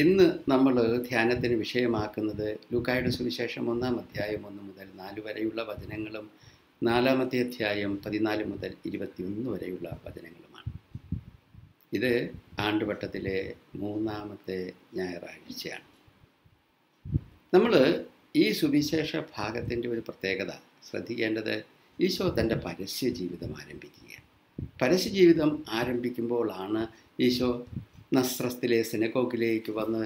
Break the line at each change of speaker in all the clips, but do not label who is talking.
ഇന്ന് നമ്മൾ ധ്യാനത്തിന് വിഷയമാക്കുന്നത് ലൂക്കായുടെ സുവിശേഷം 1-ാം അധ്യായം 1 മുതൽ 4 വരെയുള്ള വചനങ്ങളും 4-ാമത്തെ അധ്യായം 14 മുതൽ 21 വരെയുള്ള വചനങ്ങളുമാണ്. ഇത് ആണ്ടുവട്ടത്തിലെ 3-ാമത്തെ ഞായറാഴ്ചയാണ്. നമ്മൾ ഈ സുവിശേഷ ഭാഗത്തിൻ്റെ ഒരു പ്രത്യേകത ശ്രദ്ധിക്കേണ്ടത്, ഈശോ തൻ്റെ പരസ്യ ജീവിതം ആരംഭിക്കുകയാണ്. പരസ്യ ജീവിതം ആരംഭിക്കുമ്പോഴാണ് ഈശോ നസ്രത്തിലെ സിനഗോഗിലേക്ക് വന്ന്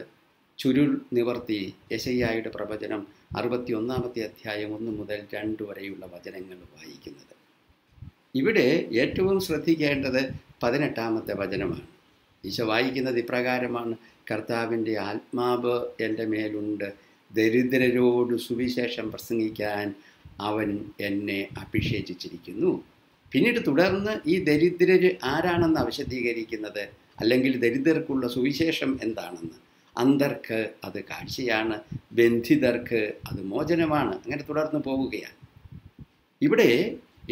ചുരുൾ നിവർത്തി യെശയ്യായുടെ പ്രവചനം 61-ാമത്തെ അധ്യായം 1 മുതൽ 2 വരെയുള്ള വചനങ്ങൾ വായിക്കുന്നത്. ഇവിടെ ഏറ്റവും ശ്രദ്ധിക്കേണ്ടത് 18-ാമത്തെ വചനമാണ്. ഈശോ വായിക്കുന്നത് ഇപ്രകാരമാണ്: കർത്താവിൻ്റെ ആത്മാവ് എൻ്റെ മേലുണ്ട്, ദരിദ്രരോട് സുവിശേഷം പ്രസംഗിക്കാൻ അവൻ എന്നെ അഭിഷേചിച്ചിരിക്കുന്നു. പിന്നീട് തുടർന്ന് ഈ ദരിദ്രർ ആരാണെന്ന് വിശദീകരിക്കുന്നത്, അല്ലെങ്കിൽ ദരിദ്രർക്കുള്ള സുവിശേഷം എന്താണെന്ന്. അന്ധർക്ക് അത് കാഴ്ചയാണ്, ബന്ധിതർക്ക് അത് മോചനമാണ്. അങ്ങനെ തുടർന്ന് പോവുകയാണ്. ഇവിടെ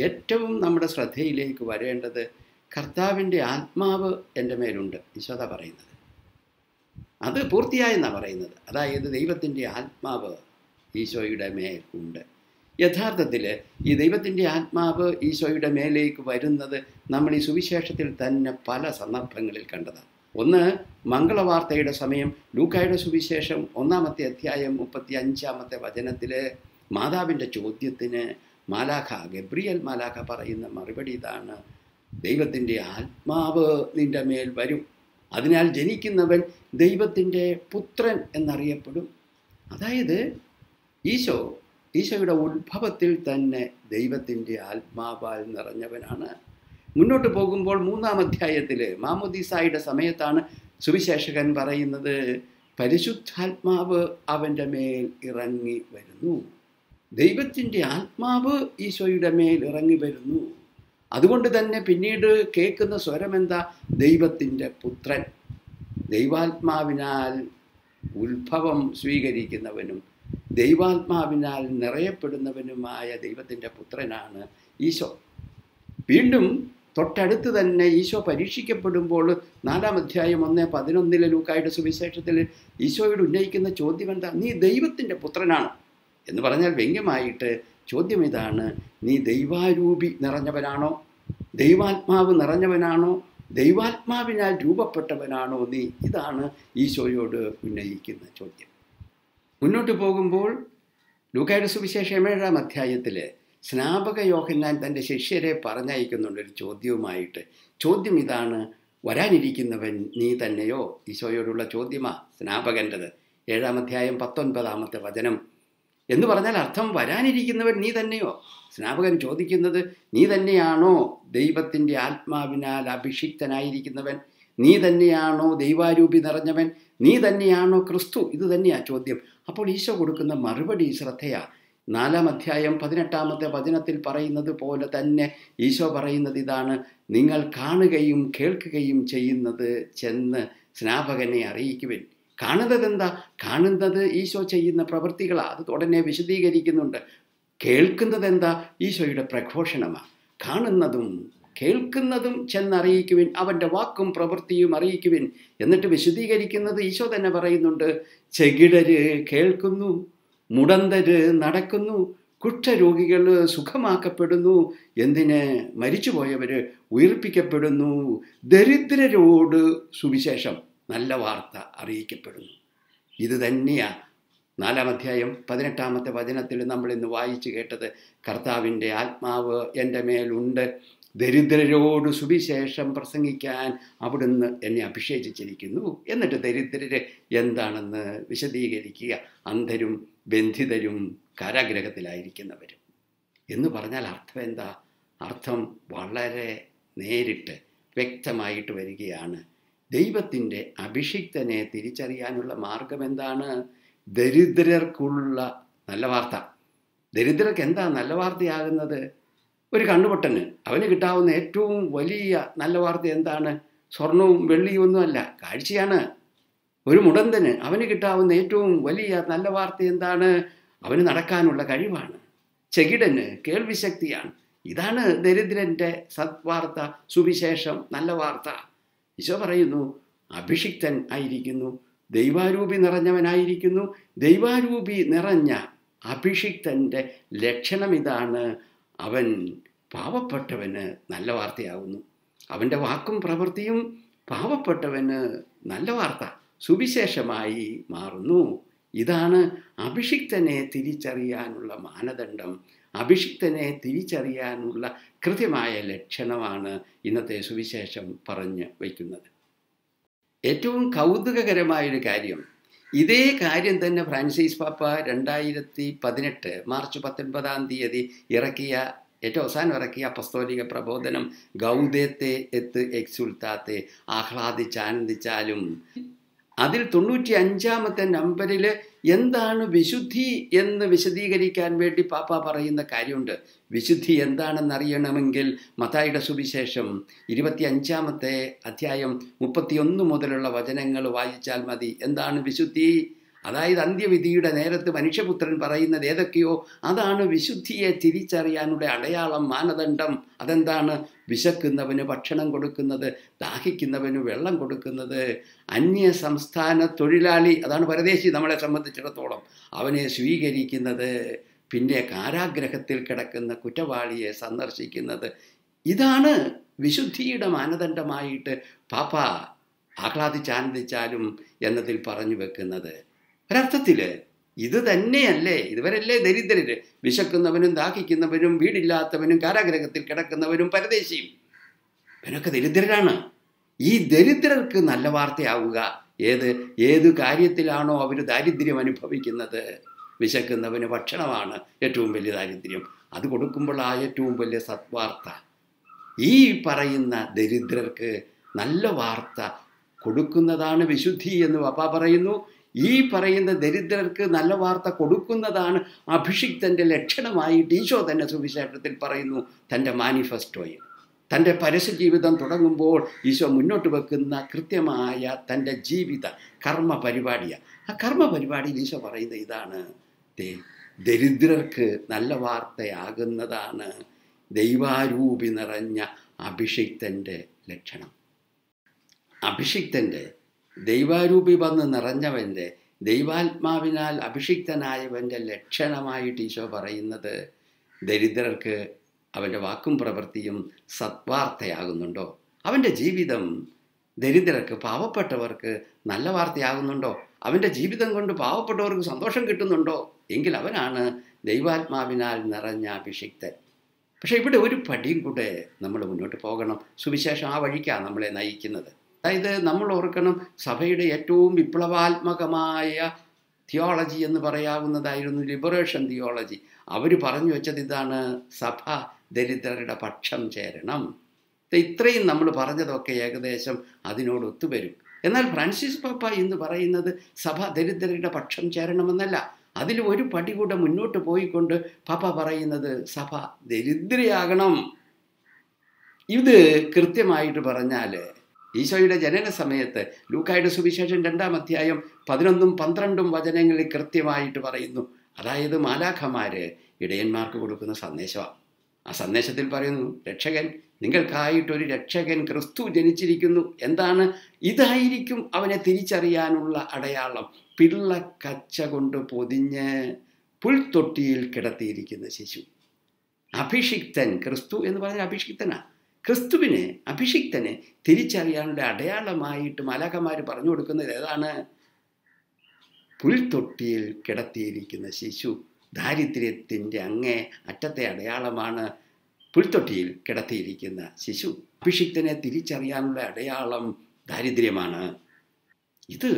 ഏറ്റവും നമ്മുടെ ശ്രദ്ധയിലേക്ക് വരേണ്ടത് കർത്താവിൻ്റെ ആത്മാവ് എൻ്റെ മേലുണ്ട്. ഈശോദ പറയുന്നത് അത് പൂർത്തിയായെന്നാണ് പറയുന്നത്. അതായത് ദൈവത്തിൻ്റെ ആത്മാവ് ഈശോയുടെ മേൽ ഉണ്ട്. യഥാർത്ഥത്തിൽ ഈ ദൈവത്തിൻ്റെ ആത്മാവ് ഈശോയുടെ മേലേക്ക് വരുന്നത് നമ്മൾ ഈ സുവിശേഷത്തിൽ തന്നെ പല സന്ദർഭങ്ങളിൽ കണ്ടതാണ്. ഒന്ന്, മംഗളവാർത്തയുടെ സമയം ലൂക്കായുടെ സുവിശേഷം 1-ാമത്തെ അധ്യായം 35-ാമത്തെ വചനത്തിൽ മാതാവിൻ്റെ ചോദ്യത്തിന് ഗബ്രിയേൽ മാലാഖ പറയുന്ന മറുപടി ഇതാണ്: ദൈവത്തിൻ്റെ ആത്മാവ് നിൻ്റെ മേൽ വരും, അതിനാൽ ജനിക്കുന്നവൻ ദൈവത്തിൻ്റെ പുത്രൻ എന്നറിയപ്പെടും. അതായത് ഈശോയുടെ ഉത്ഭവത്തിൽ തന്നെ ദൈവത്തിൻ്റെ ആത്മാവാൽ നിറഞ്ഞവനാണ്. മുന്നോട്ട് പോകുമ്പോൾ 3-ാം അധ്യായത്തിൽ മാമോദീസായുടെ സമയത്താണ് സുവിശേഷകൻ പറയുന്നത്, പരിശുദ്ധാത്മാവ് അവൻ്റെ മേൽ ഇറങ്ങി വരുന്നു. ദൈവത്തിൻ്റെ ആത്മാവ് ഈശോയുടെ മേൽ ഇറങ്ങി വരുന്നു. അതുകൊണ്ട് തന്നെ പിന്നീട് കേൾക്കുന്ന സ്വരം എന്താ? ദൈവത്തിൻ്റെ പുത്രൻ. ദൈവാത്മാവിനാൽ ഉത്ഭവം സ്വീകരിക്കുന്നവനും ദൈവാത്മാവിനാൽ നിറയപ്പെടുന്നവനുമായ ദൈവത്തിൻ്റെ പുത്രനാണ് ഈശോ. വീണ്ടും തൊട്ടടുത്ത് തന്നെ ഈശോ പരീക്ഷിക്കപ്പെടുമ്പോൾ 4-ാം അധ്യായം 1:11 ലൂക്കായുടെ സുവിശേഷത്തിൽ ഈശോയോട് ഉന്നയിക്കുന്ന ചോദ്യം എന്താ? നീ ദൈവത്തിൻ്റെ പുത്രനാണ് എന്ന് പറഞ്ഞാൽ വ്യംഗ്യമായിട്ട് ചോദ്യം ഇതാണ്: നീ ദൈവാരൂപി നിറഞ്ഞവനാണോ? ദൈവാത്മാവ് നിറഞ്ഞവനാണോ? ദൈവാത്മാവിനാൽ രൂപപ്പെട്ടവനാണോ നീ? ഇതാണ് ഈശോയോട് ഉന്നയിക്കുന്ന ചോദ്യം. മുന്നോട്ട് പോകുമ്പോൾ ലൂക്കായുടെ സുവിശേഷം 7-ാം അധ്യായത്തിൽ സ്നാപക യോഹന്നാൻ തൻ്റെ ശിഷ്യരെ പറഞ്ഞയക്കുന്നുണ്ട് ഒരു ചോദ്യവുമായിട്ട്. ചോദ്യം ഇതാണ്: വരാനിരിക്കുന്നവൻ നീ തന്നെയോ? ഈശോയോടുള്ള ചോദ്യമാണ് സ്നാപകൻ്റെത്. 7-ാം അധ്യായം 19-ാമത്തെ വചനം എന്ന് പറഞ്ഞാൽ അർത്ഥം വരാനിരിക്കുന്നവൻ നീ തന്നെയോ? സ്നാപകൻ ചോദിക്കുന്നത്, നീ തന്നെയാണോ ദൈവത്തിൻ്റെ ആത്മാവിനാൽ അഭിഷിക്തനായിരിക്കുന്നവൻ? നീ തന്നെയാണോ ദൈവാരൂപി നിറഞ്ഞവൻ? നീ തന്നെയാണോ ക്രിസ്തു? ഇത് തന്നെയാണ് ചോദ്യം. അപ്പോൾ ഈശോ കൊടുക്കുന്ന മറുപടി ശ്രദ്ധയാ. 4-ാം അധ്യായം 18-ാമത്തെ വചനത്തിൽ പറയുന്നത് പോലെ തന്നെ ഈശോ പറയുന്നത് ഇതാണ്: നിങ്ങൾ കാണുകയും കേൾക്കുകയും ചെയ്യുന്നത് ചെന്ന് സ്നാപകനെ അറിയിക്കുവിൻ. കാണുന്നത് എന്താ? കാണുന്നത് ഈശോ ചെയ്യുന്ന പ്രവൃത്തികളാണ്. അത് ഉടനെ വിശദീകരിക്കുന്നുണ്ട്. കേൾക്കുന്നത് എന്താ? ഈശോയുടെ പ്രഘോഷണമാണ്. കാണുന്നതും കേൾക്കുന്നതും ചെന്നറിയിക്കുവിൻ, അവൻ്റെ വാക്കും പ്രവൃത്തിയും അറിയിക്കുവിൻ. എന്നിട്ട് വിശദീകരിക്കുന്നത് ഈശോ തന്നെ പറയുന്നുണ്ട്: ചെകിടര് കേൾക്കുന്നു, മുടന്തര് നടക്കുന്നു, കുഷ്ഠരോഗികൾ സുഖമാക്കപ്പെടുന്നു, എന്തിന് മരിച്ചുപോയവർ ഉയർപ്പിക്കപ്പെടുന്നു, ദരിദ്രരോട് സുവിശേഷം നല്ല വാർത്ത അറിയിക്കപ്പെടുന്നു. ഇത് തന്നെയാണ് 4-ാം അധ്യായം 18-ാമത്തെ വചനത്തിൽ നമ്മൾ ഇന്ന് വായിച്ചു കേട്ടത്. കർത്താവിൻ്റെ ആത്മാവ് എൻ്റെ മേലുണ്ട്, ദരിദ്രരോട് സുവിശേഷം പ്രസംഗിക്കാൻ അവിടുന്ന് എന്നെ അഭിഷേചിച്ചിരിക്കുന്നു. എന്നിട്ട് ദരിദ്രര് എന്താണെന്ന് വിശദീകരിക്കുക. അന്ധരും ബന്ധിതരും കാരാഗ്രഹത്തിലായിരിക്കുന്നവരും എന്ന് പറഞ്ഞാൽ അർത്ഥം എന്താ? അർത്ഥം വളരെ നേരിട്ട് വ്യക്തമായിട്ട് വരികയാണ്. ദൈവത്തിൻ്റെ അഭിഷിക്തനെ തിരിച്ചറിയാനുള്ള മാർഗം എന്താണ്? ദരിദ്രർക്കുള്ള നല്ല വാർത്ത. ദരിദ്രർക്ക് എന്താ നല്ല വാർത്തയാകുന്നത്? ഒരു കണ്ണുപൊട്ടന് അവന് കിട്ടാവുന്ന ഏറ്റവും വലിയ നല്ല വാർത്ത എന്താണ്? സ്വർണവും വെള്ളിയും ഒന്നുമല്ല, കാഴ്ചയാണ്. ഒരു മുടന്തന് അവന് കിട്ടാവുന്ന ഏറ്റവും വലിയ നല്ല വാർത്ത എന്താണ്? അവന് നടക്കാനുള്ള കഴിവാണ്. ചെകിടന് കേൾവിശക്തിയാണ്. ഇതാണ് ദരിദ്രൻ്റെ സദ്വാർത്ത, സുവിശേഷം, നല്ല വാർത്ത. ഈശോ പറയുന്നു, അഭിഷിക്തൻ ആയിരിക്കുന്നു, ദൈവാരൂപി നിറഞ്ഞവനായിരിക്കുന്നു. ദൈവാരൂപി നിറഞ്ഞ അഭിഷിക്തൻ്റെ ലക്ഷണം ഇതാണ്: അവൻ പാവപ്പെട്ടവന് നല്ല വാർത്തയാകുന്നു. അവൻ്റെ വാക്കും പ്രവൃത്തിയും പാവപ്പെട്ടവന് നല്ല വാർത്ത, സുവിശേഷമായി മാറുന്നു. ഇതാണ് അഭിഷിക്തനെ തിരിച്ചറിയാനുള്ള മാനദണ്ഡം. അഭിഷിക്തനെ തിരിച്ചറിയാനുള്ള കൃത്യമായ ലക്ഷണമാണ് ഇന്നത്തെ സുവിശേഷം പറഞ്ഞു വയ്ക്കുന്നത്. ഏറ്റവും കൗതുകകരമായൊരു കാര്യം, ഇതേ കാര്യം തന്നെ ഫ്രാൻസിസ് പാപ്പ 2018 മാർച്ച് 19 ഇറക്കിയ ഏറ്റവും അവസാനം ഇറക്കിയ അപ്പസ്തോലിക പ്രബോധനം ഗൗദേത്തെ എത്ത് എക്സുൽത്താത്തെ, ആഹ്ലാദിച്ചാനന്ദിച്ചാലും, അതിൽ 95-ാമത്തെ നമ്പറിൽ എന്താണ് വിശുദ്ധി എന്ന് വിശദീകരിക്കാൻ വേണ്ടി പാപ്പ പറയുന്ന കാര്യമുണ്ട്. വിശുദ്ധി എന്താണെന്നറിയണമെങ്കിൽ മത്തായിയുടെ സുവിശേഷം 25-ാമത്തെ അധ്യായം 31 മുതലുള്ള വചനങ്ങൾ വായിച്ചാൽ മതി. എന്താണ് വിശുദ്ധി? അതായത് അന്ത്യവിധിയുടെ നേരത്ത് മനുഷ്യപുത്രൻ പറയുന്നത് ഏതൊക്കെയോ അതാണ് വിശുദ്ധിയെ തിരിച്ചറിയാനുള്ള അടയാളം, മാനദണ്ഡം. അതെന്താണ്? വിശക്കുന്നവന് ഭക്ഷണം കൊടുക്കുന്നത്, ദാഹിക്കുന്നവന് വെള്ളം കൊടുക്കുന്നത്, അന്യ സംസ്ഥാന തൊഴിലാളി, അതാണ് പരദേശി നമ്മളെ സംബന്ധിച്ചിടത്തോളം, അവനെ സ്വീകരിക്കുന്നത്, പിന്നെ കാരാഗ്രഹത്തിൽ കിടക്കുന്ന കുറ്റവാളിയെ സന്ദർശിക്കുന്നത്. ഇതാണ് വിശുദ്ധിയുടെ മാനദണ്ഡമായിട്ട് പാപ്പ ആഹ്ലാദിച്ചാനന്ദിച്ചാലും എന്നതിൽ പറഞ്ഞു വെക്കുന്നത്. ഒരർത്ഥത്തിൽ ഇത് തന്നെയല്ലേ, ഇതുവരല്ലേ ദരിദ്രര്, വിശക്കുന്നവനും ദാഹിക്കുന്നവനും വീടില്ലാത്തവനും കാരാഗ്രഹത്തിൽ കിടക്കുന്നവരും പരദേശിയും, ഇവനൊക്കെ ദരിദ്രരാണ്. ഈ ദരിദ്രർക്ക് നല്ല വാർത്തയാവുക ഏത് കാര്യത്തിലാണോ അവർ ദാരിദ്ര്യം അനുഭവിക്കുന്നത്. വിശക്കുന്നവന് ഭക്ഷണമാണ് ഏറ്റവും വലിയ ദാരിദ്ര്യം, അത് കൊടുക്കുമ്പോൾ ആ ഏറ്റവും വലിയ സത്വാർത്ത. ഈ പറയുന്ന ദരിദ്രർക്ക് നല്ല വാർത്ത കൊടുക്കുന്നതാണ് വിശുദ്ധി എന്ന് പാപ്പ പറയുന്നു. ഈ പറയുന്ന ദരിദ്രർക്ക് നല്ല വാർത്ത കൊടുക്കുന്നതാണ് അഭിഷിക്തൻ്റെ ലക്ഷണമായിട്ട് ഈശോ തന്നെ സുവിശേഷത്തിൽ പറയുന്നു. തൻ്റെ മാനിഫെസ്റ്റോയിൽ, തൻ്റെ പരസ്യ ജീവിതം തുടങ്ങുമ്പോൾ ഈശോ മുന്നോട്ട് വെക്കുന്ന കൃത്യമായ തൻ്റെ ജീവിത കർമ്മ പരിപാടിയാണ്. ആ കർമ്മ പരിപാടിയിൽ ഈശോ പറയുന്നത് ഇതാണ്: ദരിദ്രർക്ക് നല്ല വാർത്തയാകുന്നതാണ് ദൈവാരൂപി നിറഞ്ഞ അഭിഷിക്തൻ്റെ ലക്ഷണം. അഭിഷിക്തൻ്റെ, ദൈവാരൂപി വന്ന് നിറഞ്ഞവൻ്റെ, ദൈവാത്മാവിനാൽ അഭിഷിക്തനായവൻ്റെ ലക്ഷണമായിട്ട് ഈശോ പറയുന്നത് ദരിദ്രർക്ക് അവൻ്റെ വാക്കും പ്രവൃത്തിയും സത്വാർത്തയാകുന്നുണ്ടോ? അവൻ്റെ ജീവിതം ദരിദ്രർക്ക്, പാവപ്പെട്ടവർക്ക് നല്ല വാർത്തയാകുന്നുണ്ടോ? അവൻ്റെ ജീവിതം കൊണ്ട് പാവപ്പെട്ടവർക്ക് സന്തോഷം കിട്ടുന്നുണ്ടോ? എങ്കിൽ അവനാണ് ദൈവാത്മാവിനാൽ നിറഞ്ഞ അഭിഷിക്തൻ. പക്ഷേ ഇവിടെ ഒരു പടിയും കൂടെ നമ്മൾ മുന്നോട്ട് പോകണം. സുവിശേഷം ആ വഴിക്കാണ് നമ്മളെ നയിക്കുന്നത്. അതായത് നമ്മൾ ഓർക്കണം, സഭയുടെ ഏറ്റവും വിപ്ലവാത്മകമായ തിയോളജി എന്ന് പറയാവുന്നതായിരുന്നു ലിബറേഷൻ തിയോളജി. അവർ പറഞ്ഞു വെച്ചത് ഇതാണ്: സഭ ദരിദ്രരുടെ പക്ഷം ചേരണം. ഇത്രയും നമ്മൾ പറഞ്ഞതൊക്കെ ഏകദേശം അതിനോട് ഒത്തുവരും. എന്നാൽ ഫ്രാൻസിസ് പാപ്പ ഇന്ന് പറയുന്നത് സഭ ദരിദ്രരുടെ പക്ഷം ചേരണമെന്നല്ല. അതിൽ ഒരു പടി കൂടെ മുന്നോട്ട് പോയിക്കൊണ്ട് പാപ്പ പറയുന്നത് സഭ ദരിദ്രയാകണം. ഇത് കൃത്യമായിട്ട് പറഞ്ഞാൽ ഈശോയുടെ ജനന സമയത്ത് ലൂക്കായുടെ സുവിശേഷം 2-ാം അധ്യായം 11-12 വചനങ്ങളിൽ കൃത്യമായിട്ട് പറയുന്നു. അതായത് മാലാഖമാര് ഇടയന്മാർക്ക് കൊടുക്കുന്ന സന്ദേശമാണ്. ആ സന്ദേശത്തിൽ പറയുന്നു, രക്ഷകൻ, നിങ്ങൾക്കായിട്ടൊരു രക്ഷകൻ ക്രിസ്തു ജനിച്ചിരിക്കുന്നു. എന്താണ്? ഇതായിരിക്കും അവനെ തിരിച്ചറിയാനുള്ള അടയാളം: പിള്ളക്കച്ച കൊണ്ട് പൊതിഞ്ഞ് പുൽത്തൊട്ടിയിൽ കിടത്തിയിരിക്കുന്ന ശിശു. അഭിഷിക്തൻ, ക്രിസ്തു എന്ന് പറഞ്ഞാൽ അഭിഷിക്തനാണ്. ക്രിസ്തുവിനെ, അഭിഷിക്തനെ തിരിച്ചറിയാനുള്ള അടയാളമായിട്ട് മാലാഖമാർ പറഞ്ഞു കൊടുക്കുന്നത് ഏതാണ്? പുൽത്തൊട്ടിയിൽ കിടത്തിയിരിക്കുന്ന ശിശു. ദാരിദ്ര്യത്തിൻ്റെ അങ്ങേ അറ്റത്തെ അടയാളമാണ് പുൽത്തൊട്ടിയിൽ കിടത്തിയിരിക്കുന്ന ശിശു. അഭിഷിക്തനെ തിരിച്ചറിയാനുള്ള അടയാളം ദാരിദ്ര്യമാണ്. ഇത്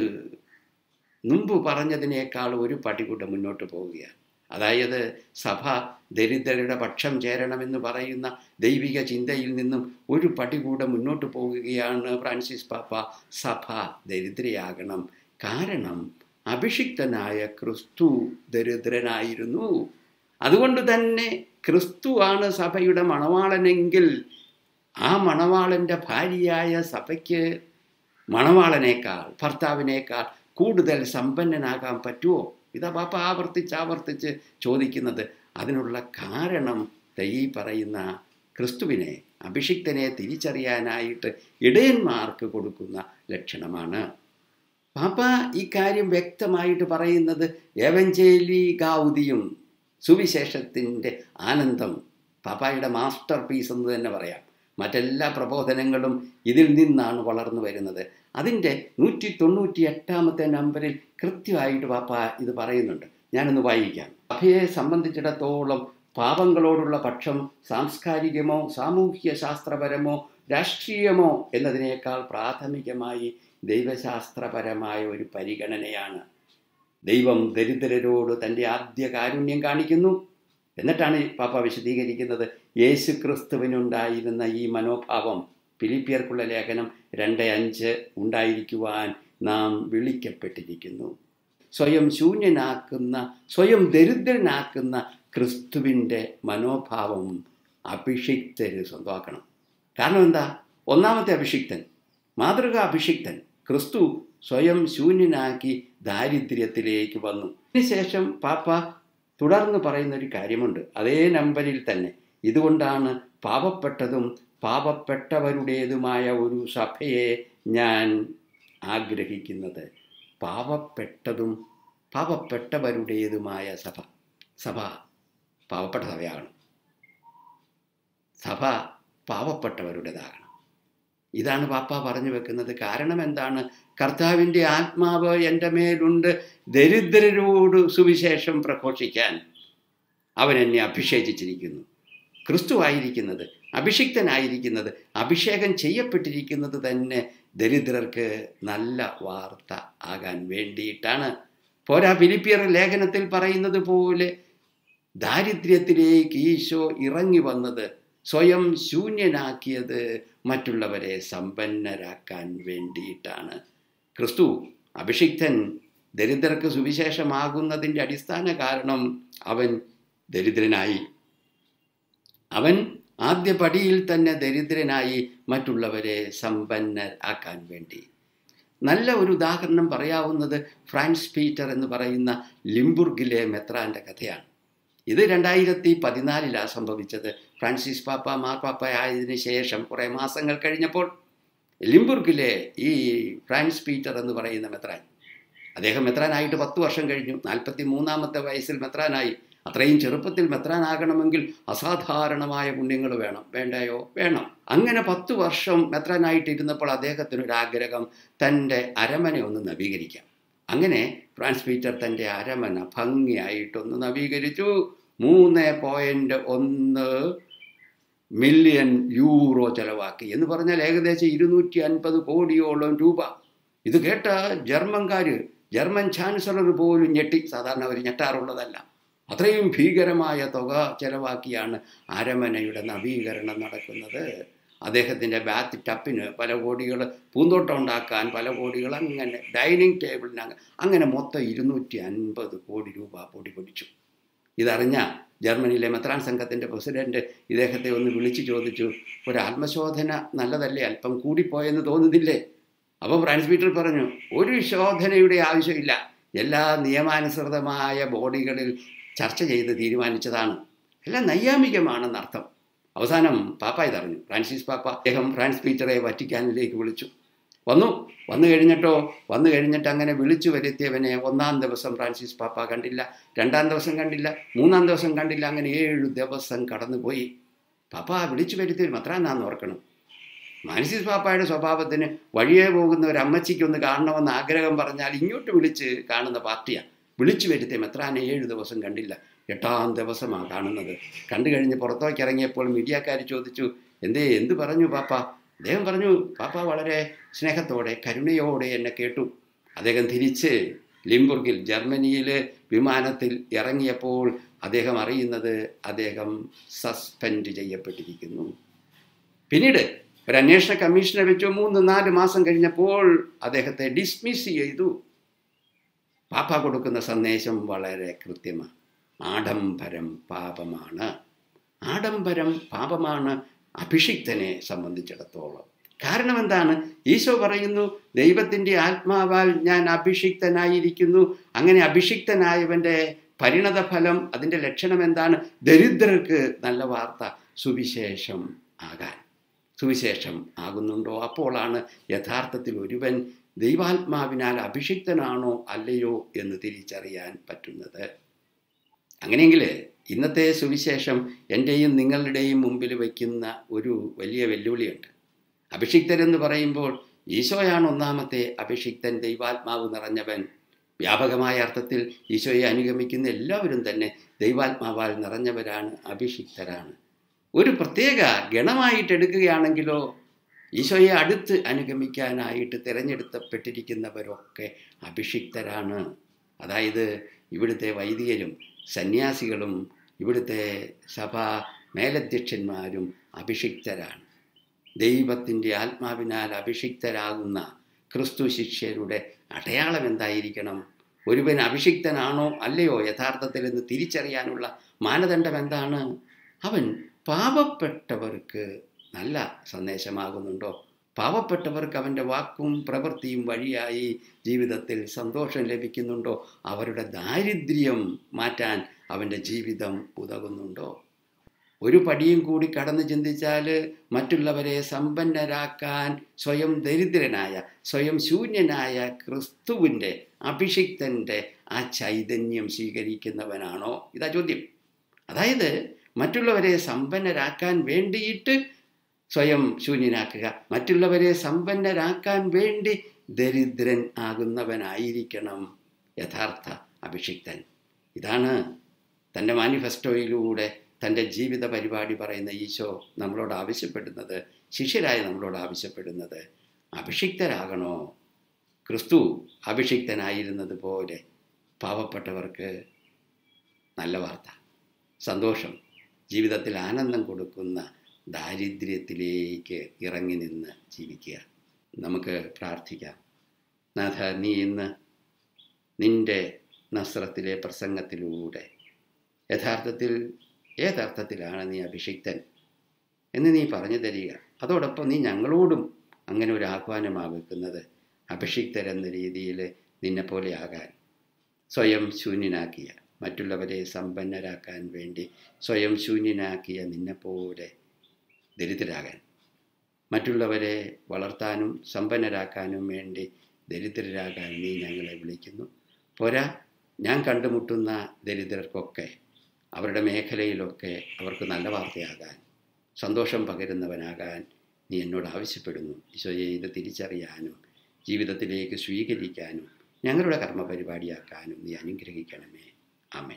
മുമ്പ് പറഞ്ഞതിനേക്കാൾ ഒരു പടി കൂടെ മുന്നോട്ട് പോവുകയാണ്. അതായത് സഭ ദരിദ്രരുടെ പക്ഷം ചേരണമെന്ന് പറയുന്ന ദൈവിക ചിന്തയിൽ നിന്നും ഒരു പടി കൂടെ മുന്നോട്ട് പോകുകയാണ് ഫ്രാൻസിസ് പാപ്പ. സഭ ദരിദ്രയാകണം. കാരണം അഭിഷിക്തനായ ക്രിസ്തു ദരിദ്രനായിരുന്നു. അതുകൊണ്ട് തന്നെ ക്രിസ്തുവാണ് സഭയുടെ മണവാളനെങ്കിൽ ആ മണവാളൻ്റെ ഭാര്യയായ സഭയ്ക്ക് മണവാളനേക്കാൾ, ഭർത്താവിനേക്കാൾ കൂടുതൽ സമ്പന്നനാകാൻ പറ്റുമോ? ഇതാ പാപ്പ ആവർത്തിച്ച് ചോദിക്കുന്നത്. അതിനുള്ള കാരണം ഈ പറയുന്ന ക്രിസ്തുവിനെ, അഭിഷിക്തനെ തിരിച്ചറിയാനായിട്ട് ഇടയന്മാർക്ക് കൊടുക്കുന്ന ലക്ഷണമാണ്. പാപ്പ ഈ കാര്യം വ്യക്തമായിട്ട് പറയുന്നത് എവഞ്ചേലി ഗൗദിയും, സുവിശേഷത്തിൻ്റെ ആനന്ദം, പാപ്പായുടെ മാസ്റ്റർ പീസ് എന്ന് തന്നെ പറയാം. മറ്റെല്ലാ പ്രബോധനങ്ങളും ഇതിൽ നിന്നാണ് വളർന്നു വരുന്നത്. അതിൻ്റെ 198 നമ്പറിൽ കൃത്യമായിട്ട് പാപ്പ ഇത് പറയുന്നുണ്ട്. ഞാനൊന്ന് വായിക്കാം. സഭയെ സംബന്ധിച്ചിടത്തോളം പാപങ്ങളോടുള്ള പക്ഷം സാംസ്കാരികമോ സാമൂഹ്യ ശാസ്ത്രപരമോ രാഷ്ട്രീയമോ എന്നതിനേക്കാൾ പ്രാഥമികമായി ദൈവശാസ്ത്രപരമായ ഒരു പരിഗണനയാണ്. ദൈവം ദരിദ്രരോട് തൻ്റെ ആദ്യ കാരുണ്യം കാണിക്കുന്നു. എന്നിട്ടാണ് പാപ്പ വിശദീകരിക്കുന്നത്, യേശു ക്രിസ്തുവിനുണ്ടായിരുന്ന ഈ മനോഭാവം ഫിലിപ്പിയർക്കുള്ള ലേഖനം 2:5 ഉണ്ടായിരിക്കുവാൻ നാം വിളിക്കപ്പെട്ടിരിക്കുന്നു. സ്വയം ശൂന്യനാക്കുന്ന, സ്വയം ദരിദ്രനാക്കുന്ന ക്രിസ്തുവിൻ്റെ മനോഭാവം അഭിഷിക്തർ സ്വന്തമാക്കണം. കാരണം എന്താ? ഒന്നാമത്തെ അഭിഷിക്തൻ, മാതൃക അഭിഷിക്തൻ ക്രിസ്തു സ്വയം ശൂന്യനാക്കി ദാരിദ്ര്യത്തിലേക്ക് വന്നു. ഇതിനുശേഷം പാപ്പ തുടർന്ന് പറയുന്നൊരു കാര്യമുണ്ട്, അതേ നമ്പരിൽ തന്നെ. ഇതുകൊണ്ടാണ് പാവപ്പെട്ടതും പാവപ്പെട്ടവരുടേതുമായ ഒരു സഭയെ ഞാൻ ആഗ്രഹിക്കുന്നത്. പാവപ്പെട്ടതും പാവപ്പെട്ടവരുടേതുമായ സഭ പാവപ്പെട്ട സഭയാകണം. സഭ പാവപ്പെട്ടവരുടേതാകണം. ഇതാണ് പാപ്പ പറഞ്ഞു വെക്കുന്നത്. കാരണം എന്താണ്? കർത്താവിൻ്റെ ആത്മാവ് എൻ്റെ മേലുണ്ട്, ദരിദ്രരോട് സുവിശേഷം പ്രഘോഷിക്കാൻ അവൻ എന്നെ അഭിഷേചിച്ചിരിക്കുന്നു. ക്രിസ്തുവായിരിക്കുന്നത്, അഭിഷിക്തനായിരിക്കുന്നത്, അഭിഷേകം ചെയ്യപ്പെട്ടിരിക്കുന്നത് തന്നെ ദരിദ്രർക്ക് നല്ല വാർത്ത ആകാൻ വേണ്ടിയിട്ടാണ്. പോരാ, ഫിലിപ്പിയർ ലേഖനത്തിൽ പറയുന്നത് പോലെ ദാരിദ്ര്യത്തിലേക്ക് ഈശോ ഇറങ്ങി വന്നത്, സ്വയം ശൂന്യനാക്കിയത് മറ്റുള്ളവരെ സമ്പന്നരാക്കാൻ വേണ്ടിയിട്ടാണ്. ക്രിസ്തു അഭിഷിക്തൻ ദരിദ്രർക്ക് സുവിശേഷമാകുന്നതിൻ്റെ അടിസ്ഥാന കാരണം അവൻ ദരിദ്രനായി. അവൻ ആദ്യ പടിയിൽ തന്നെ ദരിദ്രനായി മറ്റുള്ളവരെ സമ്പന്നരാക്കാൻ വേണ്ടി. നല്ല ഒരു ഉദാഹരണം പറയാവുന്നത് ഫ്രാൻസ് പീറ്റർ എന്ന് പറയുന്ന ലിംബുർഗിലെ മെത്രാൻ്റെ കഥയാണ്. ഇത് 2014 സംഭവിച്ചത്. ഫ്രാൻസിസ് പാപ്പ മാർപ്പാപ്പയായതിനു ശേഷം കുറേ മാസങ്ങൾ കഴിഞ്ഞപ്പോൾ ലിംബുർഗിലെ ഈ ഫ്രാൻസ് പീറ്റർ എന്ന് പറയുന്ന മെത്രാൻ, അദ്ദേഹം മെത്രാനായിട്ട് 10 വർഷം കഴിഞ്ഞു. 43-ാമത്തെ വയസ്സിൽ മെത്രാനായി. അത്രയും ചെറുപ്പത്തിൽ മെത്രാനാകണമെങ്കിൽ അസാധാരണമായ പുണ്യങ്ങൾ വേണം, വേണ്ടയോ? വേണം. അങ്ങനെ 10 വർഷം മെത്രാനായിട്ടിരുന്നപ്പോൾ അദ്ദേഹത്തിനൊരാഗ്രഹം, തൻ്റെ അരമന ഒന്ന് നവീകരിക്കാം. അങ്ങനെ ഫ്രാൻസ് പീറ്റർ തൻ്റെ അരമന ഭംഗിയായിട്ടൊന്ന് നവീകരിച്ചു. 3.1 മില്യൺ യൂറോ ചെലവാക്കി. എന്ന് പറഞ്ഞാൽ ഏകദേശം 250 കോടിയോളം രൂപ. ഇത് കേട്ട ജർമ്മൻ ചാൻസലർ പോലും ഞെട്ടി. സാധാരണ അവർ ഞെട്ടാറുള്ളതല്ല. അത്രയും ഭീകരമായ തുക ചെലവാക്കിയാണ് അരമനയുടെ നവീകരണം നടക്കുന്നത്. അദ്ദേഹത്തിൻ്റെ ബാത്ത് ടപ്പിന് പല കോടികൾ, പൂന്തോട്ടം ഉണ്ടാക്കാൻ പല കോടികൾ, അങ്ങനെ ഡൈനിങ് ടേബിളിന് അങ്ങനെ മൊത്തം 250 കോടി രൂപ പൊടിച്ചു. ഇതറിഞ്ഞ ജർമ്മനിയിലെ മെത്രാൻ സംഘത്തിൻ്റെ പ്രസിഡൻറ്റ് ഇദ്ദേഹത്തെ ഒന്ന് വിളിച്ചു ചോദിച്ചു, ഒരു ആത്മശോധന നല്ലതല്ലേ? അല്പം കൂടിപ്പോയെന്ന് തോന്നുന്നില്ലേ? അപ്പോൾ ഫ്രാൻസ് പീറ്റർ പറഞ്ഞു, ഒരു ശോധനയുടെ ആവശ്യമില്ല, എല്ലാ നിയമാനുസൃതമായ ബോഡികളിൽ ചർച്ച ചെയ്ത് തീരുമാനിച്ചതാണ്, എല്ലാം നൈയാമികമാണെന്നർത്ഥം. അവസാനം പാപ്പ ഇതറിഞ്ഞു. ഫ്രാൻസിസ് പാപ്പ അദ്ദേഹം ഫ്രാൻസ് പീറ്ററെ വറ്റിക്കാനിലേക്ക് വിളിച്ചു. വന്നു കഴിഞ്ഞിട്ട് അങ്ങനെ വിളിച്ചു വരുത്തിയവനെ 1-ാം ദിവസം ഫ്രാൻസിസ് പാപ്പ കണ്ടില്ല, 2-ാം ദിവസം കണ്ടില്ല, 3-ാം ദിവസം കണ്ടില്ല. അങ്ങനെ 7 ദിവസം കടന്നുപോയി. പാപ്പ വിളിച്ചു വരുത്തിയൊരു മെത്രാനാന്ന് ഓർക്കണം. ഫ്രാൻസിസ് പാപ്പയുടെ സ്വഭാവത്തിന് വഴിയെ പോകുന്ന ഒരു അമ്മച്ചിക്കൊന്ന് കാണണമെന്ന് ആഗ്രഹം പറഞ്ഞാൽ ഇങ്ങോട്ട് വിളിച്ച് കാണുന്ന പാർട്ടിയാണ്. വിളിച്ചു വരുത്തിയ മെത്രാനെ 7 ദിവസം കണ്ടില്ല. 8-ാം ദിവസമാണ് കാണുന്നത്. കണ്ടു കഴിഞ്ഞ് പുറത്തേക്ക് ഇറങ്ങിയപ്പോൾ മീഡിയക്കാർ ചോദിച്ചു, എന്ത് പറഞ്ഞു പാപ്പ? അദ്ദേഹം പറഞ്ഞു, പാപ്പ വളരെ സ്നേഹത്തോടെ കരുണയോടെ എന്നെ കേട്ടു. അദ്ദേഹം തിരിച്ച് ലിംബുർഗിൽ ജർമ്മനിയിൽ വിമാനത്തിൽ ഇറങ്ങിയപ്പോൾ അദ്ദേഹം അറിയുന്നത് അദ്ദേഹം സസ്പെൻഡ് ചെയ്യപ്പെട്ടിരിക്കുന്നു. പിന്നീട് ഒരു അന്വേഷണ കമ്മീഷനെ വെച്ചു. 3-4 മാസം കഴിഞ്ഞപ്പോൾ അദ്ദേഹത്തെ ഡിസ്മിസ് ചെയ്തു. പാപ്പ കൊടുക്കുന്ന സന്ദേശം വളരെ കൃത്യമാണ്. ആഡംബരം പാപമാണ് അഭിഷിക്തനെ സംബന്ധിച്ചിടത്തോളം. കാരണം എന്താണ്? ഈശോ പറയുന്നു, ദൈവത്തിൻ്റെ ആത്മാവാൽ ഞാൻ അഭിഷിക്തനായിരിക്കുന്നു. അങ്ങനെ അഭിഷിക്തനായവൻ്റെ പരിണത ഫലം, അതിൻ്റെ ലക്ഷണം എന്താണ്? ദരിദ്രർക്ക് നല്ല വാർത്ത, സുവിശേഷം ആകുന്നുണ്ടോ? അപ്പോഴാണ് യഥാർത്ഥത്തിൽ ഒരുവൻ ദൈവാത്മാവിനാൽ അഭിഷിക്തനാണോ അല്ലയോ എന്ന് തിരിച്ചറിയാൻ പറ്റുന്നത്. അങ്ങനെയെങ്കിൽ ഇന്നത്തെ സുവിശേഷം എൻ്റെയും നിങ്ങളുടെയും മുമ്പിൽ വയ്ക്കുന്ന ഒരു വലിയ വെല്ലുവിളിയുണ്ട്. അഭിഷിക്തരെന്ന് പറയുമ്പോൾ ഈശോയാണ് ഒന്നാമത്തെ അഭിഷിക്തൻ, ദൈവാത്മാവ് നിറഞ്ഞവൻ. വ്യാപകമായ അർത്ഥത്തിൽ ഈശോയെ അനുഗമിക്കുന്ന എല്ലാവരും തന്നെ ദൈവാത്മാവാൽ നിറഞ്ഞവരാണ്, അഭിഷിക്തരാണ്. ഒരു പ്രത്യേക ഗണമായിട്ട് എടുക്കുകയാണെങ്കിലോ ഈശോയെ അടുത്ത് അനുഗമിക്കാനായിട്ട് തിരഞ്ഞെടുക്കപ്പെട്ടിരിക്കുന്നവരൊക്കെ അഭിഷിക്തരാണ്. അതായത് ഇവിടുത്തെ വൈദികരും സന്യാസികളും ഇവിടുത്തെ സഭാ മേലധ്യക്ഷന്മാരും അഭിഷിക്തരാണ്. ദൈവത്തിൻ്റെ ആത്മാവിനാൽ അഭിഷിക്തരാകുന്ന ക്രിസ്തു ശിഷ്യരുടെ അടയാളം എന്തായിരിക്കണം? ഒരുവൻ അഭിഷിക്തനാണോ അല്ലയോ യഥാർത്ഥത്തിൽ എന്ന് തിരിച്ചറിയാനുള്ള മാനദണ്ഡം എന്താണ്? അവൻ പാവപ്പെട്ടവർക്ക് നല്ല സന്ദേശമാകുന്നുണ്ടോ? പാവപ്പെട്ടവർക്ക് അവൻ്റെ വാക്കും പ്രവൃത്തിയും വഴിയായി ജീവിതത്തിൽ സന്തോഷം ലഭിക്കുന്നുണ്ടോ? അവരുടെ ദാരിദ്ര്യം മാറ്റാൻ അവൻ്റെ ജീവിതം ഉതകുന്നുണ്ടോ? ഒരു പടിയും കൂടി കടന്ന് ചിന്തിച്ചാൽ മറ്റുള്ളവരെ സമ്പന്നരാക്കാൻ സ്വയം ദരിദ്രനായ, സ്വയം ശൂന്യനായ ക്രിസ്തുവിൻ്റെ അഭിഷിക്തൻ്റെ ആ ചൈതന്യം സ്വീകരിക്കുന്നവനാണോ? ഇതാ ചോദ്യം. അതായത് മറ്റുള്ളവരെ സമ്പന്നരാക്കാൻ വേണ്ടിയിട്ട് സ്വയം ശൂന്യനാക്കുക, മറ്റുള്ളവരെ സമ്പന്നരാക്കാൻ വേണ്ടി ദരിദ്രൻ ആകുന്നവനായിരിക്കണം യഥാർത്ഥ അഭിഷിക്തൻ. ഇതാണ് തൻ്റെ മാനിഫെസ്റ്റോയിലൂടെ തൻ്റെ ജീവിത പരിപാടി പറയുന്ന ഈശോ നമ്മളോട് ആവശ്യപ്പെടുന്നത്, ശിഷ്യരായ നമ്മളോട് ആവശ്യപ്പെടുന്നത്. അഭിഷിക്തരാകണോ? ക്രിസ്തു അഭിഷിക്തനായിരുന്നത് പോലെ പാവപ്പെട്ടവർക്ക് നല്ല വാർത്ത, സന്തോഷം, ജീവിതത്തിൽ ആനന്ദം കൊടുക്കുന്ന ദാരിദ്ര്യത്തിലേക്ക് ഇറങ്ങി നിന്ന് ജീവിക്കുക. നമുക്ക് പ്രാർത്ഥിക്കാം. നാഥ, നീ ഇന്ന് നിൻ്റെ നസ്രത്തിലെ പ്രസംഗത്തിലൂടെ യഥാർത്ഥത്തിൽ ഏതർത്ഥത്തിലാണ് നീ അഭിഷിക്തൻ എന്ന് നീ പറഞ്ഞു തരിക. അതോടൊപ്പം നീ ഞങ്ങളോടും അങ്ങനെ ഒരു ആഹ്വാനമാണ് വെക്കുന്നത്. അഭിഷിക്തരെന്ന രീതിയിൽ നിന്നെപ്പോലെ ആകാൻ, സ്വയം ശൂന്യനാക്കിയ, മറ്റുള്ളവരെ സമ്പന്നരാക്കാൻ വേണ്ടി സ്വയം ശൂന്യനാക്കിയ നിന്നെപ്പോലെ ദരിദ്രരാകാൻ, മറ്റുള്ളവരെ വളർത്താനും സമ്പന്നരാക്കാനും വേണ്ടി ദരിദ്രരാകാൻ നീ ഞങ്ങളെ വിളിക്കുന്നു. പോരാ, ഞാൻ കണ്ടുമുട്ടുന്ന ദരിദ്രർക്കൊക്കെ അവരുടെ മേഖലയിലൊക്കെ അവർക്ക് നല്ല വാർത്തയാകാൻ, സന്തോഷം പകരുന്നവനാകാൻ നീ എന്നോട് ആവശ്യപ്പെടുന്നു. ഈശോയെ, ഇത് തിരിച്ചറിയാനും ജീവിതത്തിലേക്ക് സ്വീകരിക്കാനും ഞങ്ങളുടെ കർമ്മപരിപാടിയാക്കാനും നീ അനുഗ്രഹിക്കണമേ. ആമേൻ.